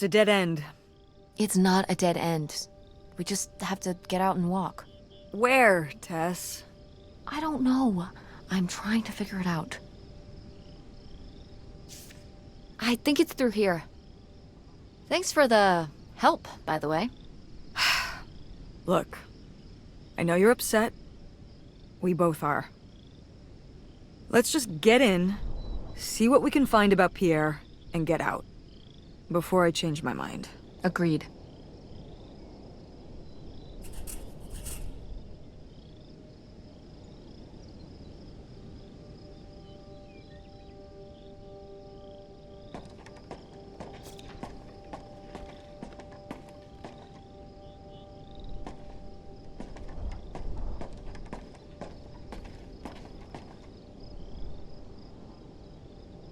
It's a dead end. It's not a dead end. We just have to get out and walk. Where, Tess? I don't know. I'm trying to figure it out. I think it's through here. Thanks for the help, by the way. Look, I know you're upset. We both are. Let's just get in, see what we can find about Pierre, and get out. Before I change my mind. Agreed.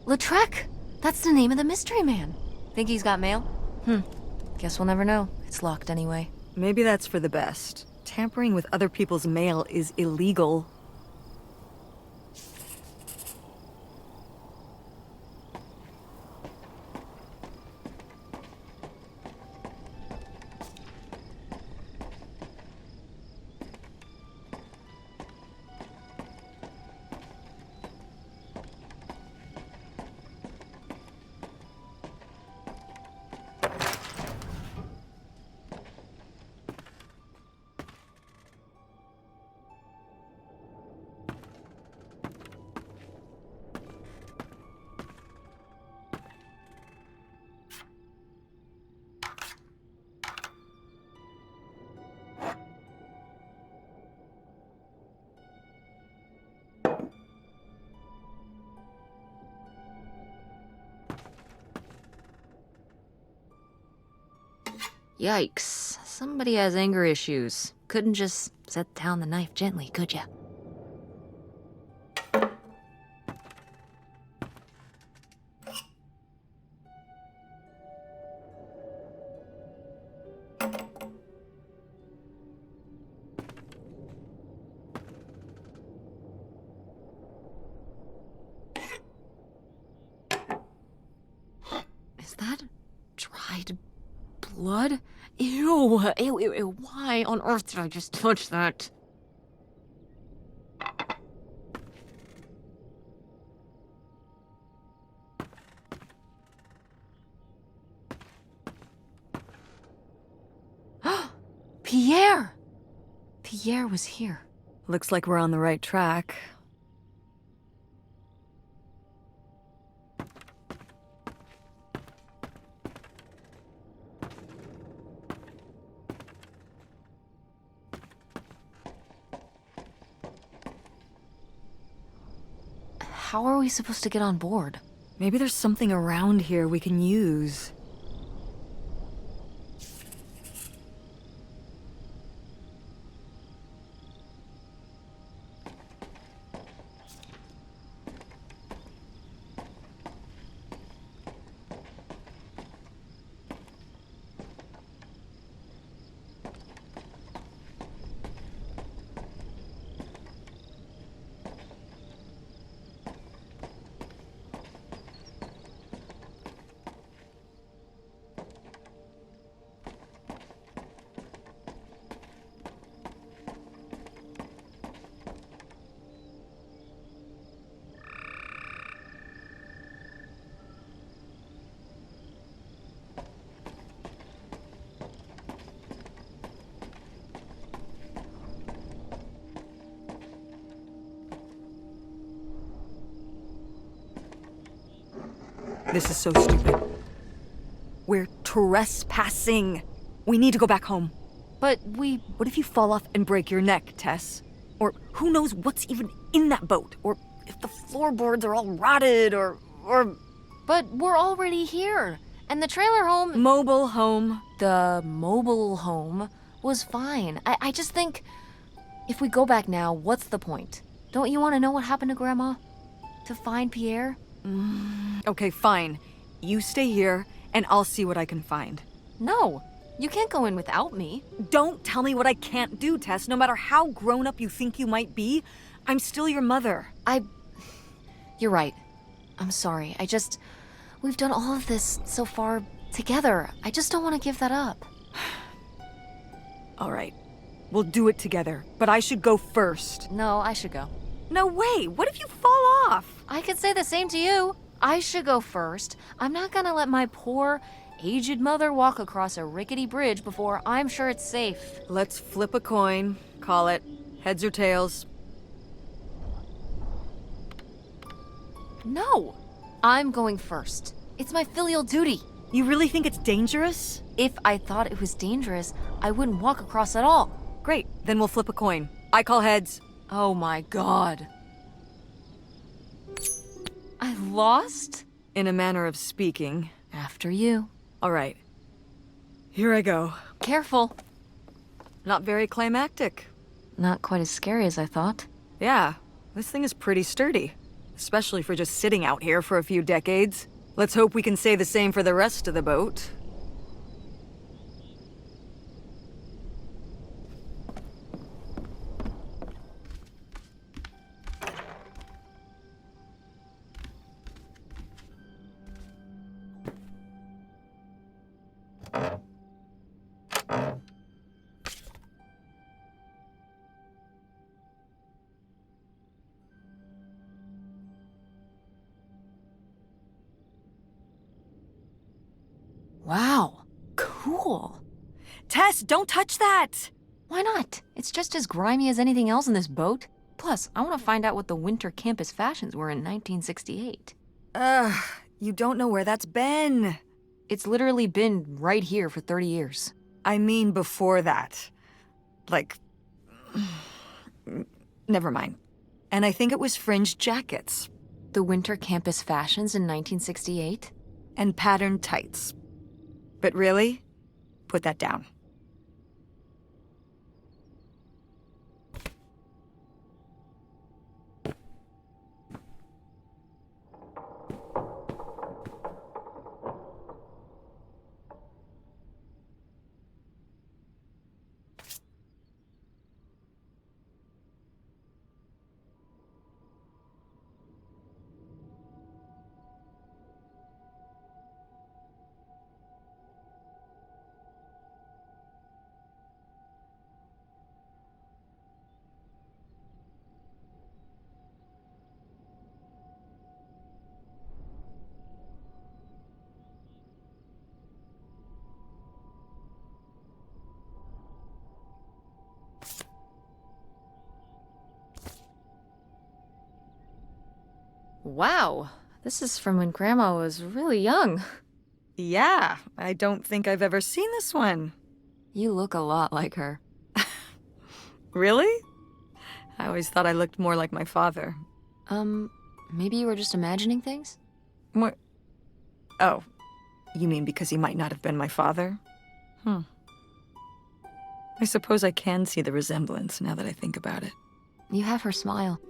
Lautrec! That's the name of the mystery man. Think he's got mail? Guess we'll never know. It's locked anyway. Maybe that's for the best. Tampering with other people's mail is illegal. Yikes. Somebody has anger issues. Couldn't just set down the knife gently, could ya? Is that dried blood? Ew, ew, ew, ew. Why on earth did I just touch that? Pierre! Pierre was here. Looks like we're on the right track. How are we supposed to get on board? Maybe there's something around here we can use. This is so stupid. We're trespassing. We need to go back home. But What if you fall off and break your neck, Tess? Or who knows what's even in that boat? Or if the floorboards are all rotted, or... But we're already here. And the trailer home... Mobile home. The mobile home was fine. I just think... If we go back now, what's the point? Don't you want to know what happened to Grandma? To find Pierre? Okay, fine. You stay here, and I'll see what I can find. No, you can't go in without me. Don't tell me what I can't do, Tess. No matter how grown up you think you might be, I'm still your mother. You're right. I'm sorry. We've done all of this so far Together. I just don't want to give that up. All right. We'll do it together, but I should go first. No, I should go. No way! What if you fall off? I could say the same to you. I should go first. I'm not gonna let my poor, aged mother walk across a rickety bridge before I'm sure it's safe. Let's flip a coin. Call it heads or tails. No! I'm going first. It's my filial duty. You really think it's dangerous? If I thought it was dangerous, I wouldn't walk across at all. Great, then we'll flip a coin. I call heads. Oh my god. I lost? In a manner of speaking. After you. All right. Here I go. Careful. Not very climactic. Not quite as scary as I thought. Yeah, this thing is pretty sturdy. Especially for just sitting out here for a few decades. Let's hope we can say the same for the rest of the boat. Wow. Cool. Tess, don't touch that! Why not? It's just as grimy as anything else in this boat. Plus, I want to find out what the winter campus fashions were in 1968. You don't know where that's been. It's literally been right here for 30 years. I mean before that. Like... Never mind. And I think it was fringed jackets. The winter campus fashions in 1968? And patterned tights. But really? Put that down. Wow. This is from when Grandma was really young. Yeah, I don't think I've ever seen this one. You look a lot like her. Really? I always thought I looked more like my father. Maybe you were just imagining things? What? Oh, you mean because he might not have been my father? I suppose I can see the resemblance now that I think about it. You have her smile.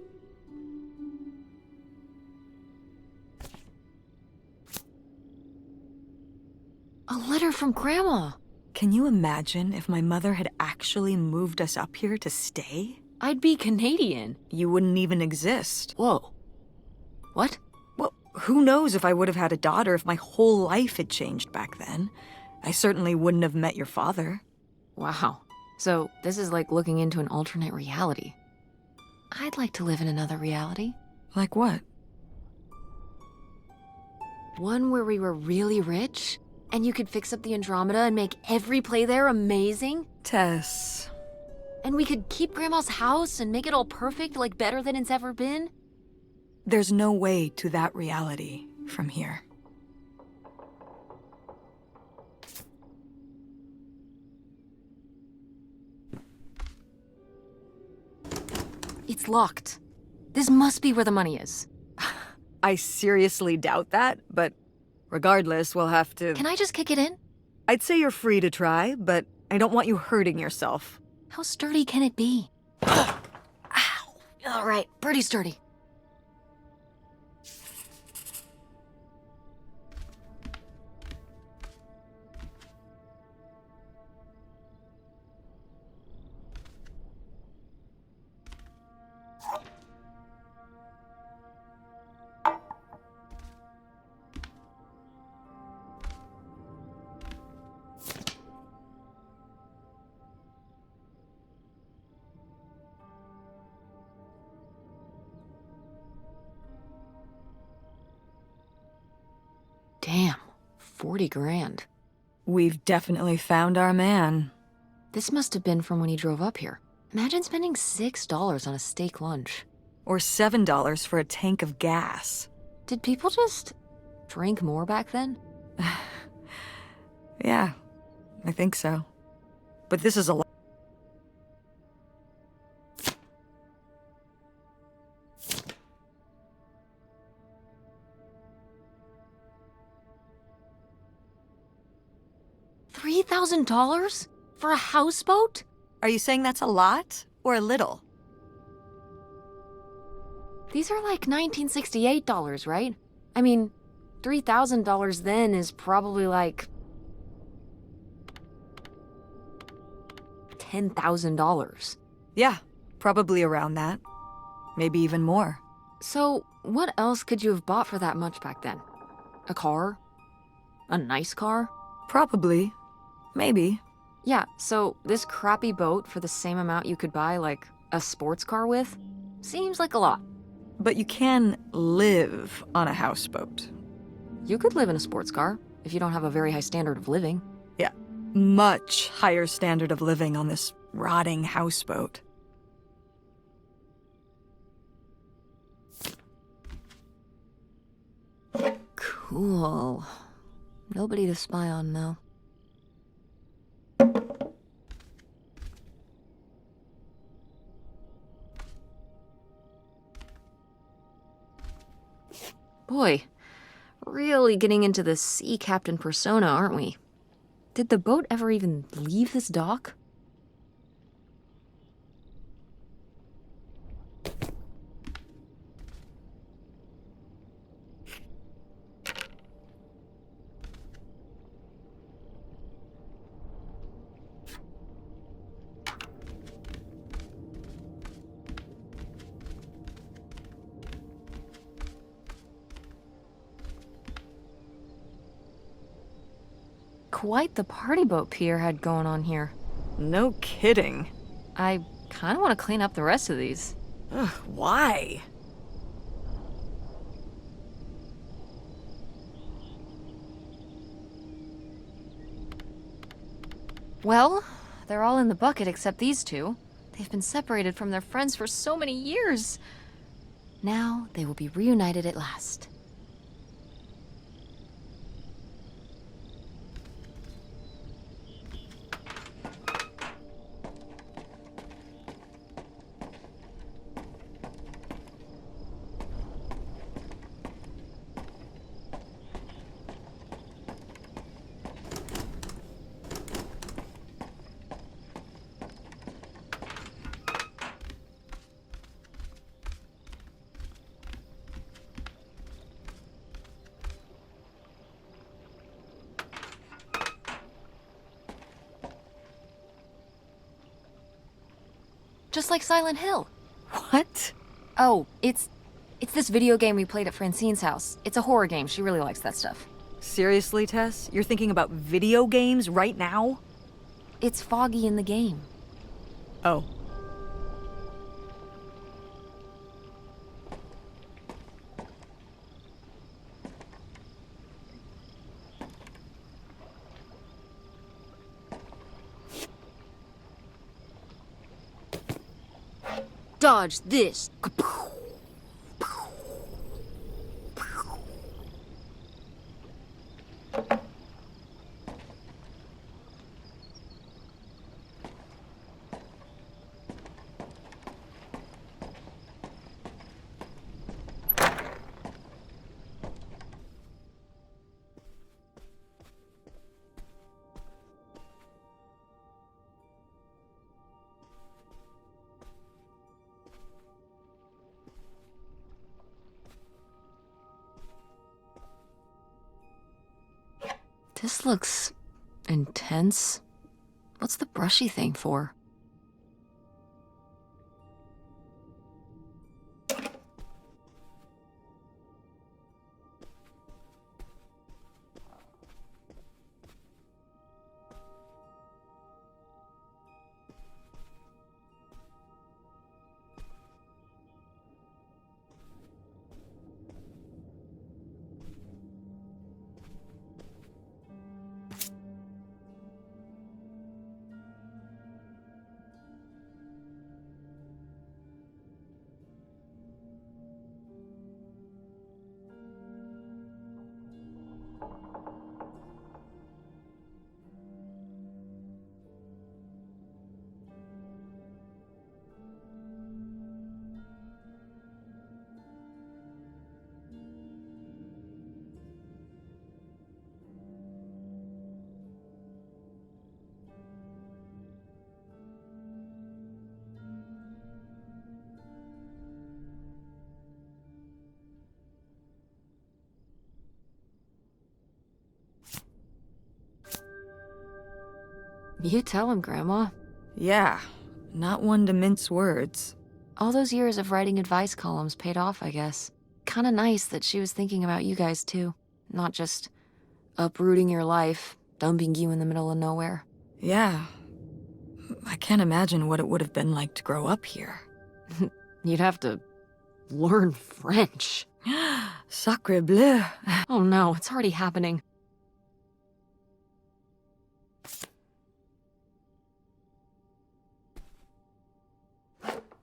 A letter from Grandma! Can you imagine if my mother had actually moved us up here to stay? I'd be Canadian. You wouldn't even exist. Whoa. What? Well, who knows if I would have had a daughter if my whole life had changed back then. I certainly wouldn't have met your father. Wow. So, this is like looking into an alternate reality. I'd like to live in another reality. Like what? One where we were really rich, and you could fix up the Andromeda and make every play there amazing. Tess. And we could keep Grandma's house and make it all perfect, like better than it's ever been. There's no way to that reality from here. It's locked. This must be where the money is. I seriously doubt that, but regardless, we'll have to... Can I just kick it in? I'd say you're free to try, but I don't want you hurting yourself. How sturdy can it be? Ow! All right, pretty sturdy. 40 grand. We've definitely found our man. This must have been from when he drove up here. Imagine spending $6 on a steak lunch. Or $7 for a tank of gas. Did people just drink more back then? Yeah, I think so. But this is a lot. $3,000 for a houseboat? Are you saying that's a lot or a little? These are like $1968, right? I mean, $3,000 then is probably like $10,000. Yeah, probably around that. Maybe even more. So, what else could you have bought for that much back then? A car? A nice car? Probably. Maybe. Yeah, so this crappy boat for the same amount you could buy, like, a sports car with? Seems like a lot. But you can live on a houseboat. You could live in a sports car if you don't have a very high standard of living. Yeah, much higher standard of living on this rotting houseboat. Cool. Nobody to spy on, though. Boy, really getting into the sea captain persona, aren't we? Did the boat ever even leave this dock? Quite the party boat Pierre had going on here. No kidding. I kind of want to clean up the rest of these. Ugh, why? Well, they're all in the bucket except these two. They've been separated from their friends for so many years. Now they will be reunited at last. Just like Silent Hill. What? Oh, it's this video game we played at Francine's house. It's a horror game. She really likes that stuff. Seriously, Tess? You're thinking about video games right now? It's foggy in the game. Oh. Dodge this. This looks intense. What's the brushy thing for? You tell him, Grandma. Yeah, not one to mince words. All those years of writing advice columns paid off, I guess. Kinda nice that she was thinking about you guys, too. Not just uprooting your life, dumping you in the middle of nowhere. Yeah. I can't imagine what it would have been like to grow up here. You'd have to learn French. Sacre bleu. Oh no, it's already happening.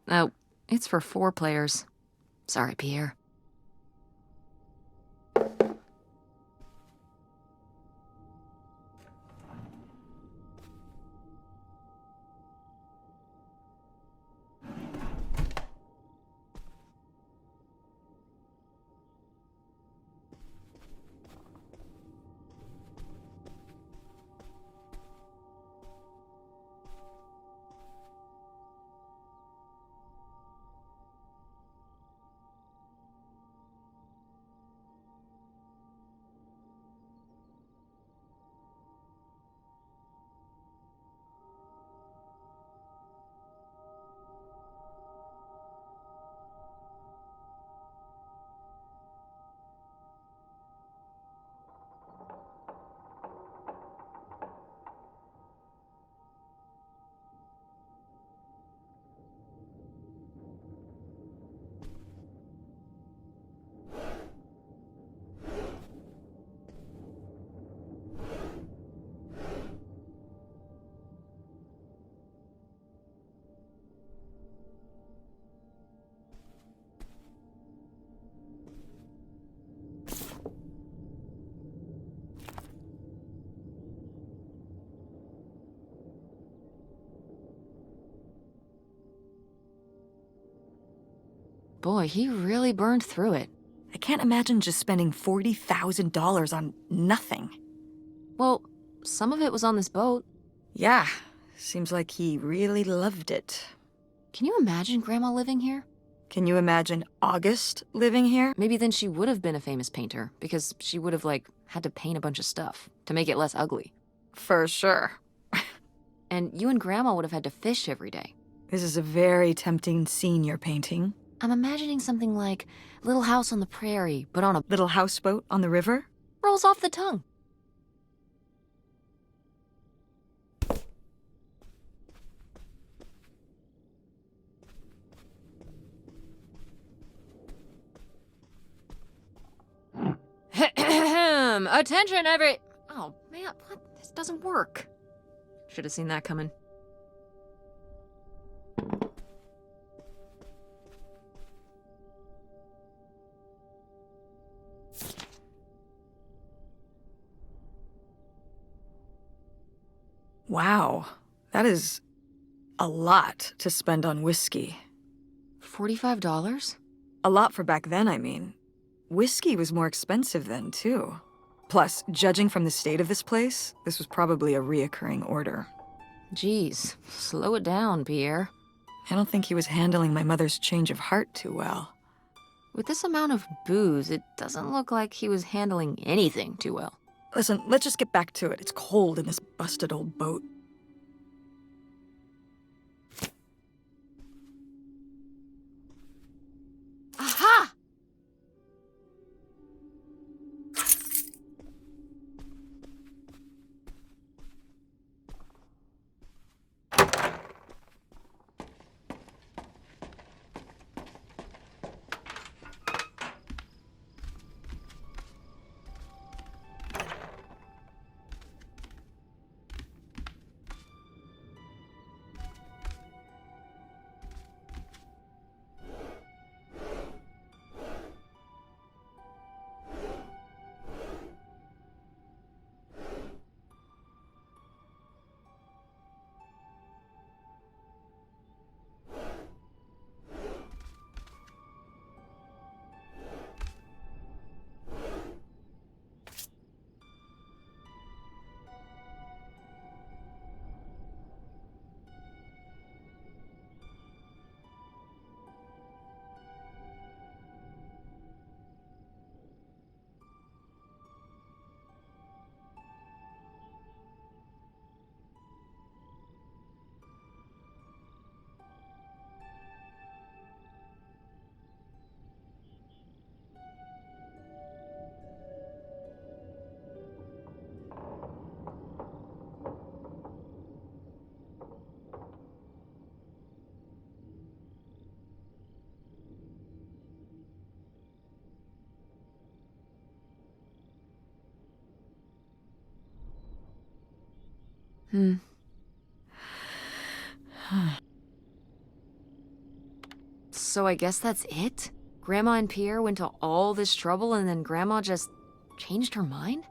Oh, it's for 4 players. Sorry, Pierre. Boy, he really burned through it. I can't imagine just spending $40,000 on nothing. Well, some of it was on this boat. Yeah, seems like he really loved it. Can you imagine Grandma living here? Can you imagine August living here? Maybe then she would have been a famous painter, because she would have, had to paint a bunch of stuff to make it less ugly. For sure. And you and Grandma would have had to fish every day. This is a very tempting scene you're painting. I'm imagining something like Little House on the Prairie, but on a Little houseboat on the river? rolls off the tongue. Attention, every... Oh, man, what? This doesn't work. Should have seen that coming. Wow, that is a lot to spend on whiskey. $45? A lot for back then, I mean. Whiskey was more expensive then, too. Plus, judging from the state of this place, this was probably a reoccurring order. Jeez, slow it down, Pierre. I don't think he was handling my mother's change of heart too well. With this amount of booze, it doesn't look like he was handling anything too well. Listen, let's just get back to it. It's cold in this busted old boat. Aha! So I guess that's it? Grandma and Pierre went to all this trouble and then Grandma just changed her mind?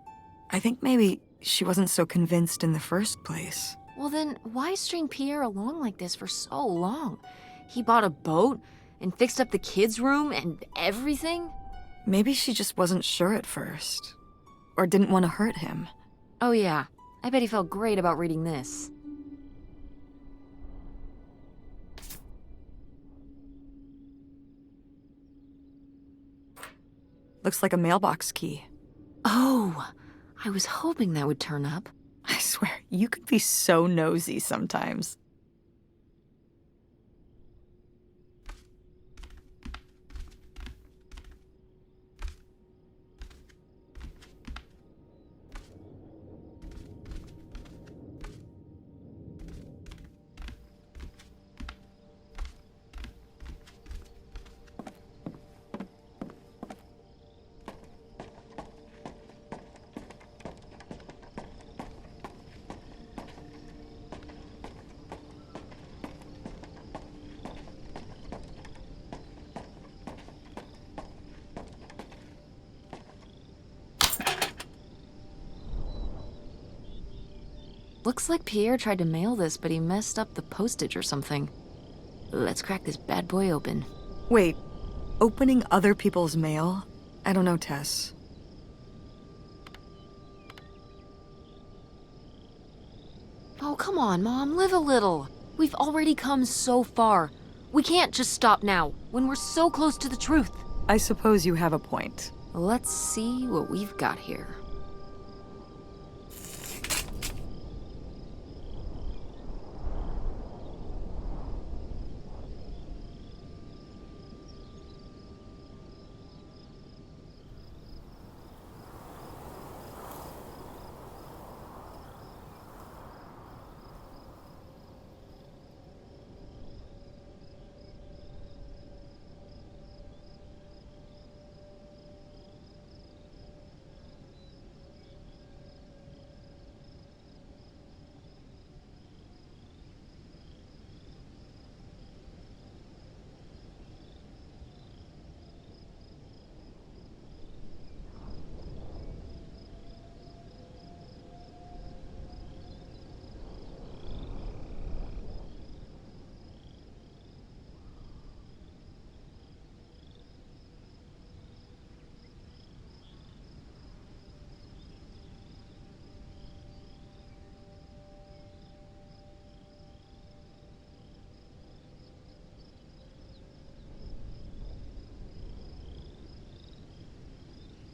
I think maybe she wasn't so convinced in the first place. Well then, why string Pierre along like this for so long? He bought a boat and fixed up the kids' room and everything? Maybe she just wasn't sure at first. Or didn't want to hurt him. Oh yeah, I bet he felt great about reading this. Looks like a mailbox key. Oh, I was hoping that would turn up. I swear, you could be so nosy sometimes. Looks like Pierre tried to mail this, but he messed up the postage or something. Let's crack this bad boy open. Wait, opening other people's mail? I don't know, Tess. Oh, come on, Mom, live a little. We've already come so far. We can't just stop now, when we're so close to the truth. I suppose you have a point. Let's see what we've got here.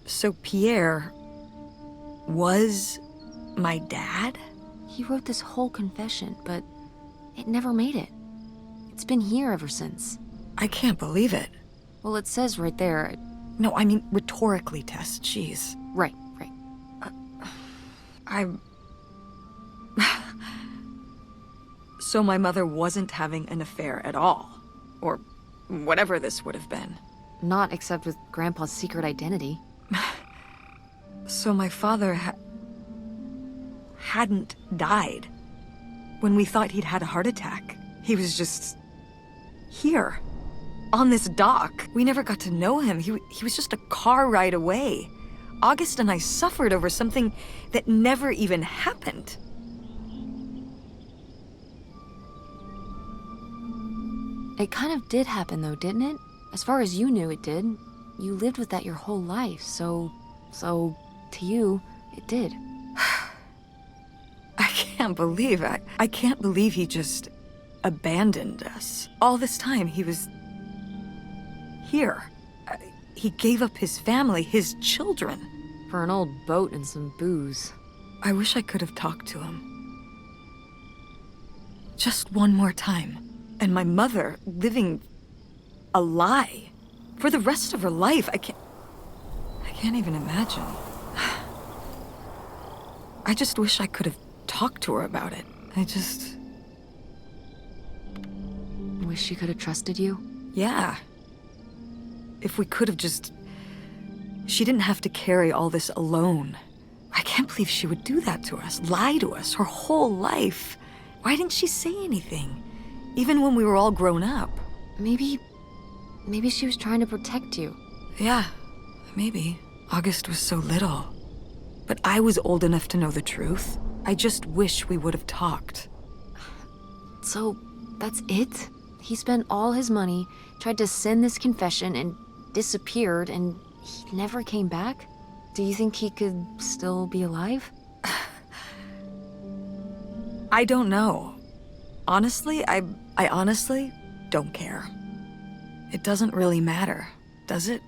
So Pierre was my dad? He wrote this whole confession, but it never made it. It's been here ever since. I can't believe it. Well, it says right there. No, I mean rhetorically, Tess. Jeez. Right. So my mother wasn't having an affair at all. Or whatever this would have been. Not except with Grandpa's secret identity. So my father hadn't died. When we thought he'd had a heart attack, he was just here, on this dock. We never got to know him. He was just a car ride away. August and I suffered over something that never even happened. It kind of did happen though, didn't it? As far as you knew, it did. You lived with that your whole life, so to you, it did. I can't believe it. I can't believe he just abandoned us. All this time, he was here. He gave up his family, his children. For an old boat and some booze. I wish I could have talked to him. Just one more time. And my mother living a lie for the rest of her life. I can't even imagine. I just wish I could have talked to her about it. Wish she could have trusted you? Yeah. If we could have just... She didn't have to carry all this alone. I can't believe she would do that to us, lie to us her whole life. Why didn't she say anything? Even when we were all grown up. Maybe she was trying to protect you. Yeah, maybe. August was so little. But I was old enough to know the truth. I just wish we would have talked. So, that's it? He spent all his money, tried to send this confession, and disappeared, and he never came back? Do you think he could still be alive? I don't know. Honestly, I honestly don't care. It doesn't really matter, does it?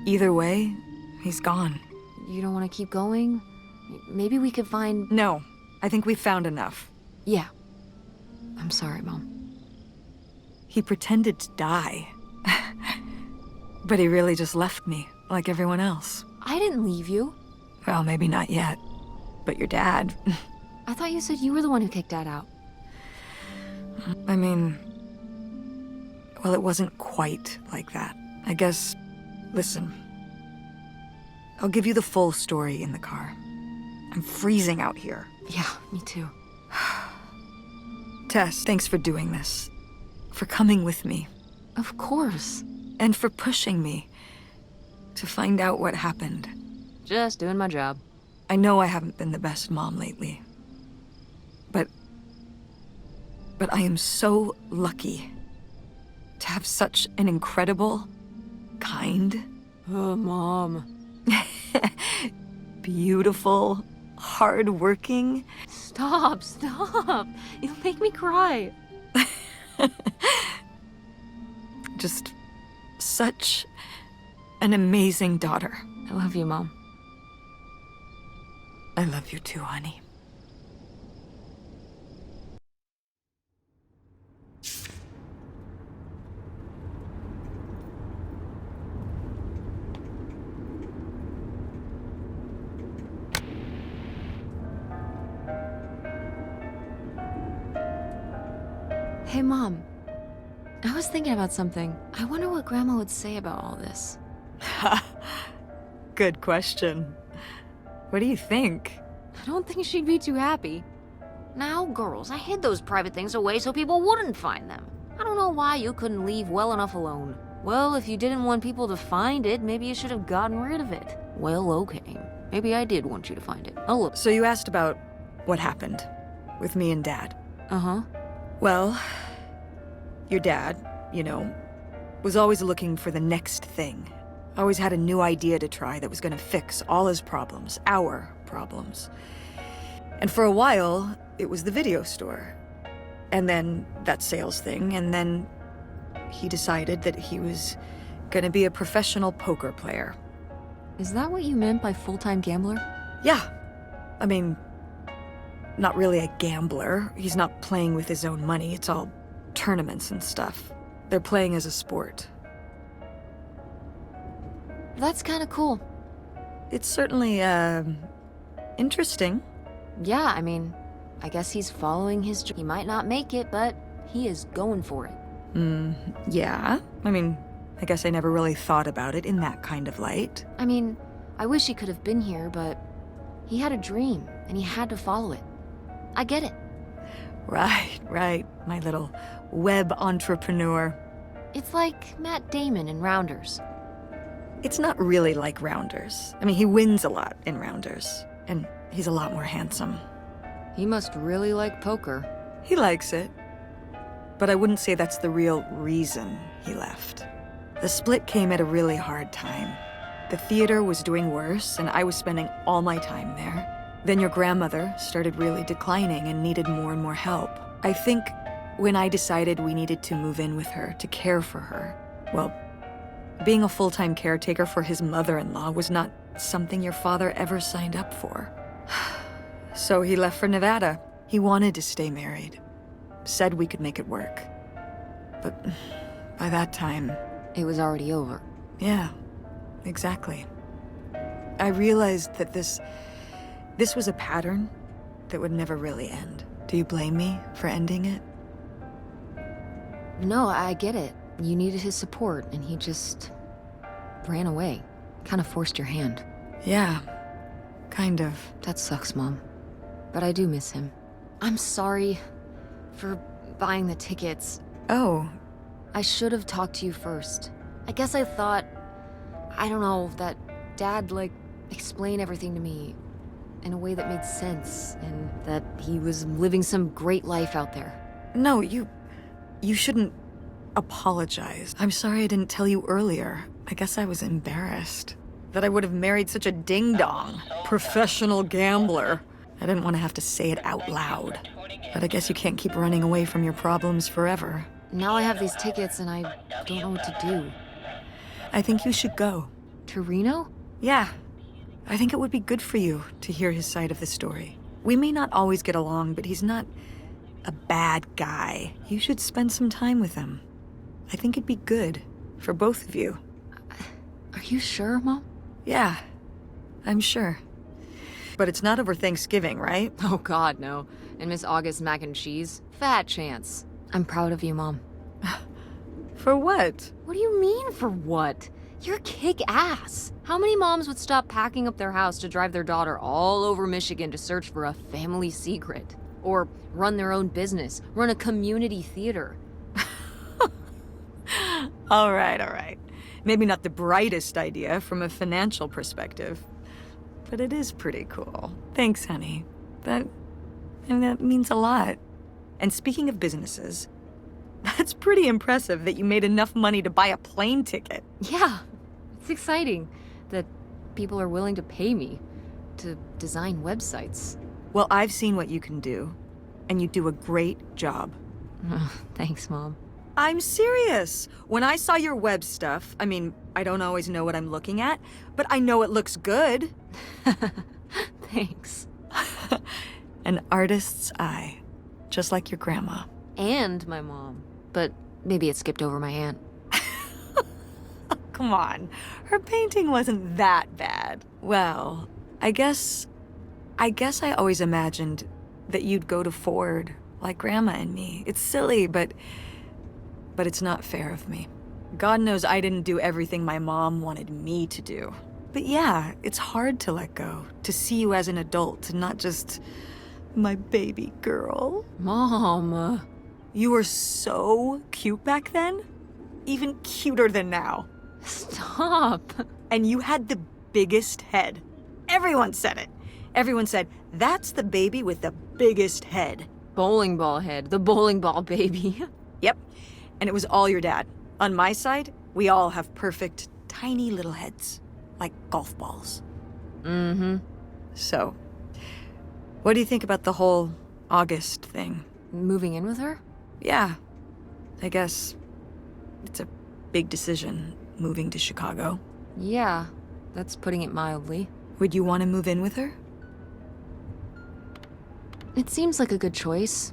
Either way, he's gone. You don't want to keep going? Maybe we could find... No, I think we found enough. Yeah. I'm sorry, Mom. He pretended to die. But he really just left me, like everyone else. I didn't leave you. Well, maybe not yet. But your dad... I thought you said you were the one who kicked Dad out. I mean... Well, it wasn't quite like that. I guess... Listen. I'll give you the full story in the car. I'm freezing out here. Yeah, me too. Tess, thanks for doing this. For coming with me. Of course. And for pushing me to find out what happened. Just doing my job. I know I haven't been the best mom lately. But I am so lucky to have such an incredible, kind... Oh, Mom. beautiful, hard-working... Stop. You'll make me cry. Just such an amazing daughter. I love you, Mom. I love you too, honey. Hey, Mom. I was thinking about something. I wonder what Grandma would say about all this. Good question. What do you think? I don't think she'd be too happy. Now, girls, I hid those private things away so people wouldn't find them. I don't know why you couldn't leave well enough alone. Well, if you didn't want people to find it, maybe you should have gotten rid of it. Well, okay. Maybe I did want you to find it. Oh, look. So you asked about what happened with me and Dad. Uh-huh. Well, your dad, you know, was always looking for the next thing. Always had a new idea to try that was gonna fix all his problems, our problems. And for a while, it was the video store. And then that sales thing, and then he decided that he was gonna be a professional poker player. Is that what you meant by full-time gambler? Yeah. I mean, not really a gambler. He's not playing with his own money. It's all tournaments and stuff. They're playing as a sport. That's kind of cool. It's certainly, interesting. Yeah, I mean, I guess he's following his dream. He might not make it, but he is going for it. Yeah. I mean, I guess I never really thought about it in that kind of light. I mean, I wish he could have been here, but he had a dream, and he had to follow it. I get it. Right. My little web entrepreneur. It's like Matt Damon in Rounders. It's not really like Rounders. I mean, he wins a lot in Rounders, and he's a lot more handsome. He must really like poker. He likes it. But I wouldn't say that's the real reason he left. The split came at a really hard time. The theater was doing worse, and I was spending all my time there. Then your grandmother started really declining and needed more and more help. I think when I decided we needed to move in with her to care for her, well, being a full-time caretaker for his mother-in-law was not something your father ever signed up for. So he left for Nevada. He wanted to stay married. Said we could make it work. But by that time... It was already over. Yeah, exactly. I realized that this was a pattern that would never really end. Do you blame me for ending it? No, I get it. You needed his support, and he just ran away. Kind of forced your hand. Yeah. Kind of. That sucks, Mom. But I do miss him. I'm sorry for buying the tickets. Oh, I should have talked to you first. I guess I thought, I don't know, that Dad, explain everything to me in a way that made sense, and that he was living some great life out there. no, you shouldn't apologize. I'm sorry I didn't tell you earlier. I guess I was embarrassed that I would have married such a ding-dong, professional gambler. I didn't want to have to say it out loud. But I guess you can't keep running away from your problems forever. Now I have these tickets and I don't know what to do. I think you should go. To Reno? Yeah. I think it would be good for you to hear his side of the story. We may not always get along, but he's not a bad guy. You should spend some time with him. I think it'd be good for both of you. Are you sure, Mom? Yeah, I'm sure. But it's not over Thanksgiving, right? Oh God, no. And Miss August mac and cheese? Fat chance. I'm proud of you, Mom. For what? What do you mean, for what? You're kick-ass. How many moms would stop packing up their house to drive their daughter all over Michigan to search for a family secret? Or run their own business, run a community theater? All right. Maybe not the brightest idea from a financial perspective, but it is pretty cool. Thanks, honey. That means a lot. And speaking of businesses, that's pretty impressive that you made enough money to buy a plane ticket. Yeah, it's exciting that people are willing to pay me to design websites. Well, I've seen what you can do, and you do a great job. Thanks, Mom. I'm serious. When I saw your web stuff, I mean, I don't always know what I'm looking at, but I know it looks good. Thanks. An artist's eye, just like your grandma. And my mom. But maybe it skipped over my aunt. Come on, her painting wasn't that bad. Well, I guess I always imagined that you'd go to Ford like Grandma and me. It's silly, but it's not fair of me. God knows I didn't do everything my mom wanted me to do. But yeah, it's hard to let go, to see you as an adult, and not just my baby girl. Mom. You were so cute back then, even cuter than now. Stop. And you had the biggest head. Everyone said it. Everyone said, that's the baby with the biggest head. Bowling ball head, the bowling ball baby. Yep. And it was all your dad. On my side, we all have perfect, tiny little heads. Like golf balls. Mm-hmm. So, what do you think about the whole August thing? Moving in with her? Yeah. I guess it's a big decision, moving to Chicago. Yeah, that's putting it mildly. Would you want to move in with her? It seems like a good choice.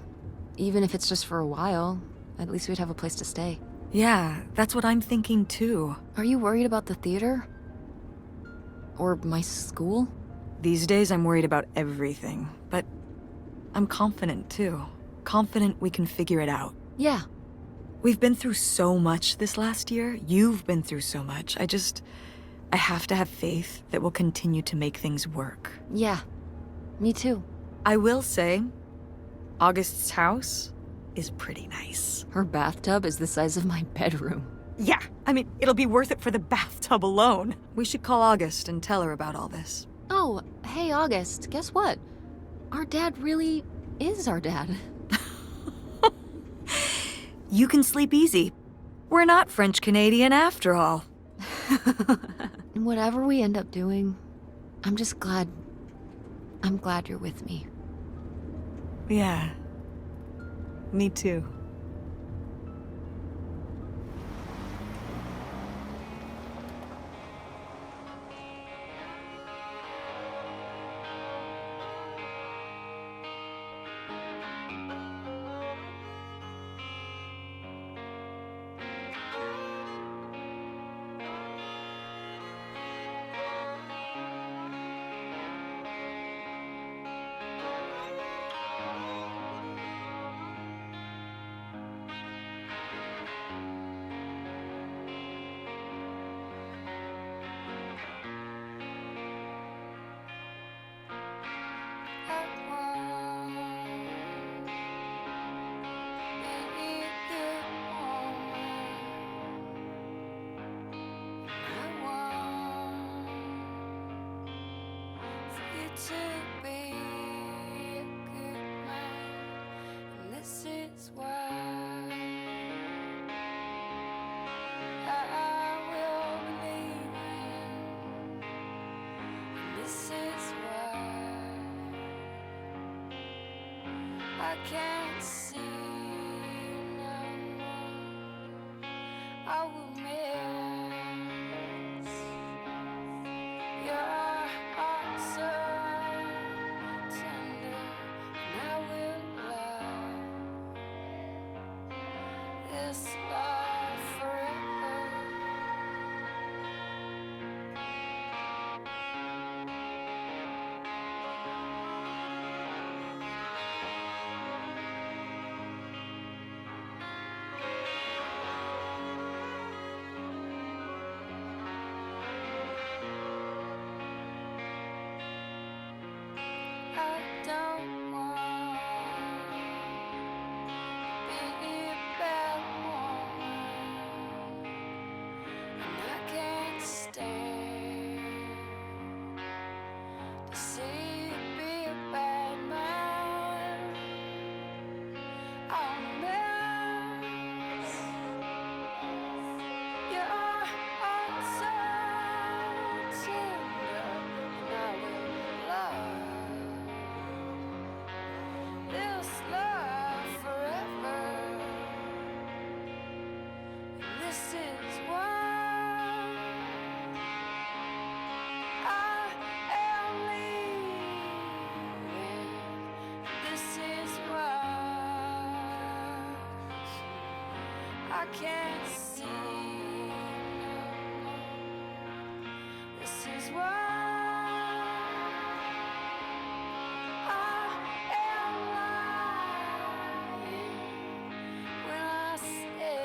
Even if it's just for a while, at least we'd have a place to stay. Yeah, that's what I'm thinking too. Are you worried about the theater? Or my school? These days I'm worried about everything, but I'm confident too. Confident we can figure it out. Yeah. We've been through so much this last year. You've been through so much. I have to have faith that we'll continue to make things work. Yeah. Me too. I will say, August's house is pretty nice. Her bathtub is the size of my bedroom. Yeah, I mean, it'll be worth it for the bathtub alone. We should call August and tell her about all this. Oh, hey August, guess what? Our dad really is our dad. You can sleep easy. We're not French-Canadian after all. Whatever we end up doing, I'm glad you're with me. Yeah, me too. to be a good man, and this is why I will believe in, and this is why I can't see no more. I will miss your heart so tender, and I will love this love forever. I don't want to be a bad woman, and I can't stand to see you be a bad man. I'll miss your heart so tender, and I will love this love forever. And this is why I am leaving. This is why I can't see no more. This is why I am lying when I say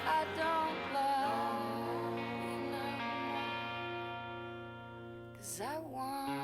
I don't love you no more. 'Cause I want